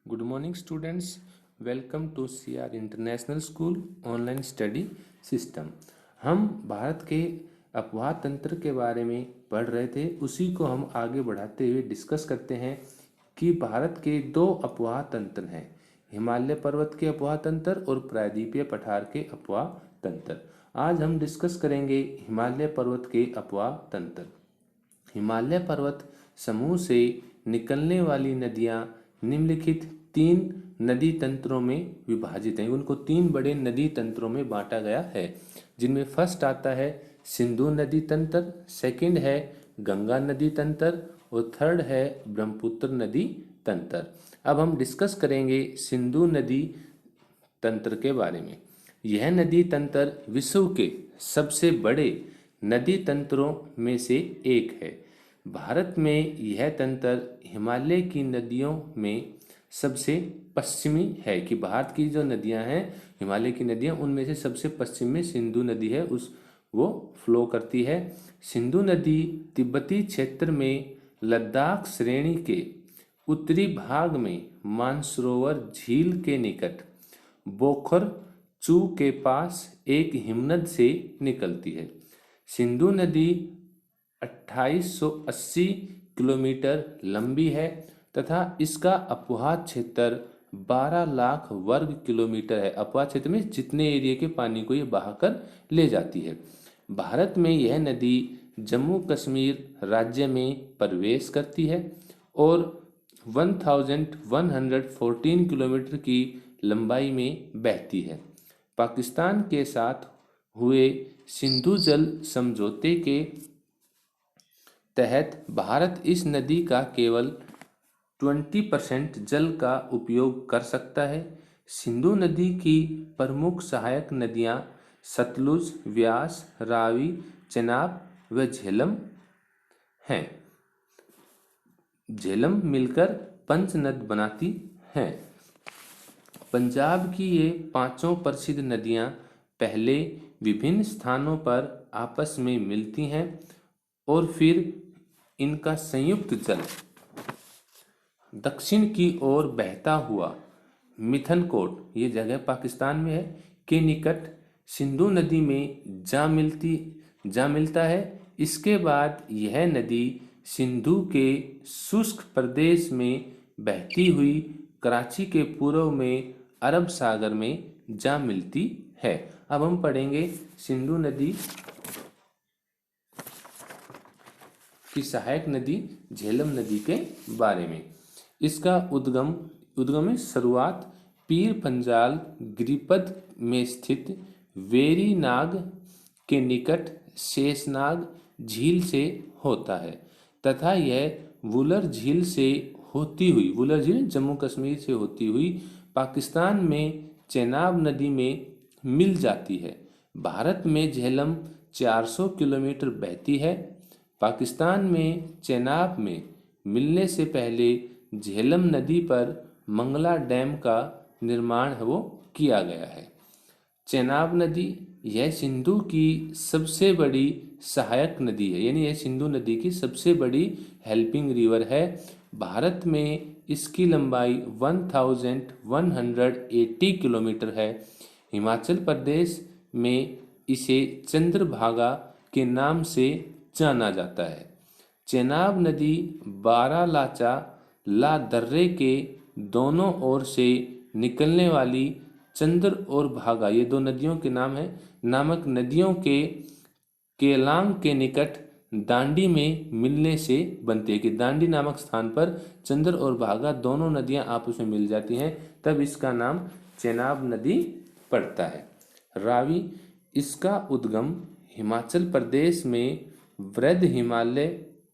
Good morning students, welcome to CR international school online study system. हम भारत के अफवाह तंत्र के बारे में पढ़ रहे थे, उसी को हम आगे बढ़ाते हुए डिस्कस करते हैं कि भारत के दो अफवाह तंत्र हैं, हिमालय पर्वत के अफवाह तंत्र और प्रायद्वीपीय पठार के अफवाह तंत्र। आज हम डिस्कस करेंगे हिमालय पर्वत के अफवाह तंत्र। हिमालय पर्वत समूह से निकलने वाली नदियां निम्नलिखित तीन नदी तंत्रों में विभाजित हैं। उनको तीन बड़े नदी तंत्रों में बांटा गया है, जिनमें फर्स्ट आता है सिंधु नदी तंत्र, सेकंड है गंगा नदी तंत्र और थर्ड है ब्रह्मपुत्र नदी तंत्र। अब हम डिस्कस करेंगे सिंधु नदी तंत्र के बारे में। यह नदी तंत्र विश्व के सबसे बड़े नदी तंत्रों में से एक है। भारत में यह तंत्र हिमालय की नदियों में सबसे पश्चिमी है कि भारत की जो नदियां हैं, हिमालय की नदियां, उनमें से सबसे पश्चिम में सिंधु नदी है, वो फ्लो करती है। सिंधु नदी तिब्बती क्षेत्र में लद्दाख श्रेणी के उत्तरी भाग में मानसरोवर झील के निकट बोखर चू के पास एक हिमनद से निकलती है। सिंधु नदी 2880 किलोमीटर लंबी है तथा इसका अपवाह क्षेत्र 12 लाख वर्ग किलोमीटर है। अपवाह क्षेत्र में जितने एरिया के पानी को ये बहाकर ले जाती है। भारत में यह नदी जम्मू कश्मीर राज्य में प्रवेश करती है और 1114 किलोमीटर की लंबाई में बहती है। पाकिस्तान के साथ हुए सिंधु जल समझौते के तहत भारत इस नदी का केवल 20% जल का उपयोग कर सकता है। सिंधु नदी की प्रमुख सहायक नदियां सतलुज, व्यास, रावी, चेनाब व झेलम हैं। झेलम मिलकर पंचनद बनाती हैं। पंजाब की ये पांचों प्रसिद्ध नदियां पहले विभिन्न स्थानों पर आपस में मिलती हैं और फिर इनका संयुक्त जल दक्षिण की ओर बहता हुआ मिथनकोट, ये जगह पाकिस्तान में है, के निकट सिंधु नदी में जा मिलता है। इसके बाद यह नदी सिंधु के शुष्क प्रदेश में बहती हुई कराची के पूर्व में अरब सागर में जा मिलती है। अब हम पढ़ेंगे सिंधु नदी की सहायक नदी झेलम नदी के बारे में। इसका उद्गम में शुरुआत पीर पंजाल गिरिपद में स्थित वेरीनाग के निकट शेषनाग झील से होता है तथा यह वुलर झील से होती हुई, वुलर झील जम्मू कश्मीर से होती हुई पाकिस्तान में चेनाब नदी में मिल जाती है। भारत में झेलम 400 किलोमीटर बहती है। पाकिस्तान में चेनाब में मिलने से पहले झेलम नदी पर मंगला डैम का निर्माण वो किया गया है। चेनाब नदी यह सिंधु की सबसे बड़ी सहायक नदी है, यानी यह सिंधु नदी की सबसे बड़ी हेल्पिंग रिवर है। भारत में इसकी लंबाई 1180 किलोमीटर है। हिमाचल प्रदेश में इसे चंद्रभागा के नाम से जाना जाता है। चेनाब नदी बारालाचा ला दर्रे के दोनों ओर से निकलने वाली चंद्र और भागा, ये दो नदियों के नाम है, नामक नदियों के केलांग के निकट दांडी में मिलने से बनती है कि दांडी नामक स्थान पर चंद्र और भागा दोनों नदियां आपस में मिल जाती हैं, तब इसका नाम चेनाब नदी पड़ता है। रावी, इसका उद्गम हिमाचल प्रदेश में वृद्ध हिमालय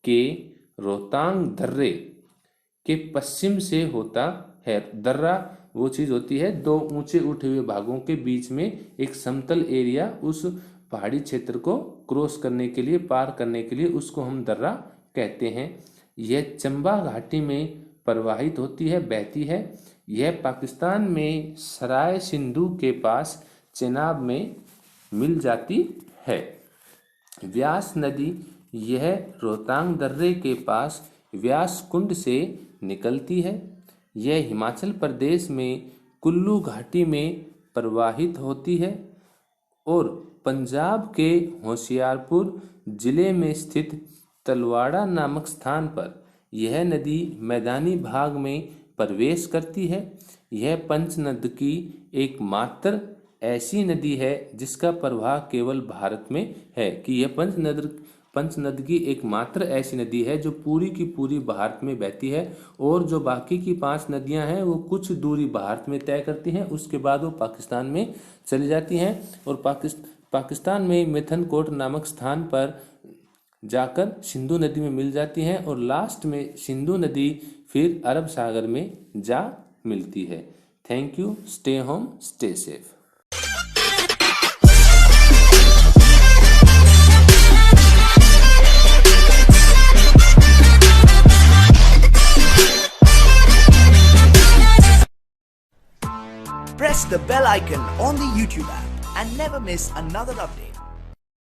के रोहतांग दर्रे के पश्चिम से होता है। दर्रा वो चीज होती है, दो ऊंचे उठे हुए भागों के बीच में एक समतल एरिया, उस पहाड़ी क्षेत्र को क्रॉस करने के लिए, पार करने के लिए उसको हम दर्रा कहते हैं। यह चंबा घाटी में प्रवाहित होती है, बहती है। यह पाकिस्तान में सराय सिंधु के पास चेनाब में मिल जाती है। व्यास नदी यह रोहतांग दर्रे के पास व्यास कुंड से निकलती है। यह हिमाचल प्रदेश में कुल्लू घाटी में प्रवाहित होती है और पंजाब के होशियारपुर जिले में स्थित तलवाड़ा नामक स्थान पर यह नदी मैदानी भाग में प्रवेश करती है। यह पंचनद की एकमात्र ऐसी नदी है जिसका प्रवाह केवल भारत में है, कि यह पंचनद की एकमात्र ऐसी नदी है जो पूरी की पूरी भारत में बहती है, और जो बाकी की 5 नदियां हैं वो कुछ दूरी भारत में तय करती हैं, उसके बाद वो पाकिस्तान में चली जाती हैं और पाकिस्तान में मिथनकोट नामक स्थान पर जाकर सिंधु नदी में मिल जाती हैं और लास्ट में सिंधु नदी फिर अरब सागर में जा मिलती है। Thank you. Stay home, stay safe. Press the bell icon on the YouTube app and never miss another update.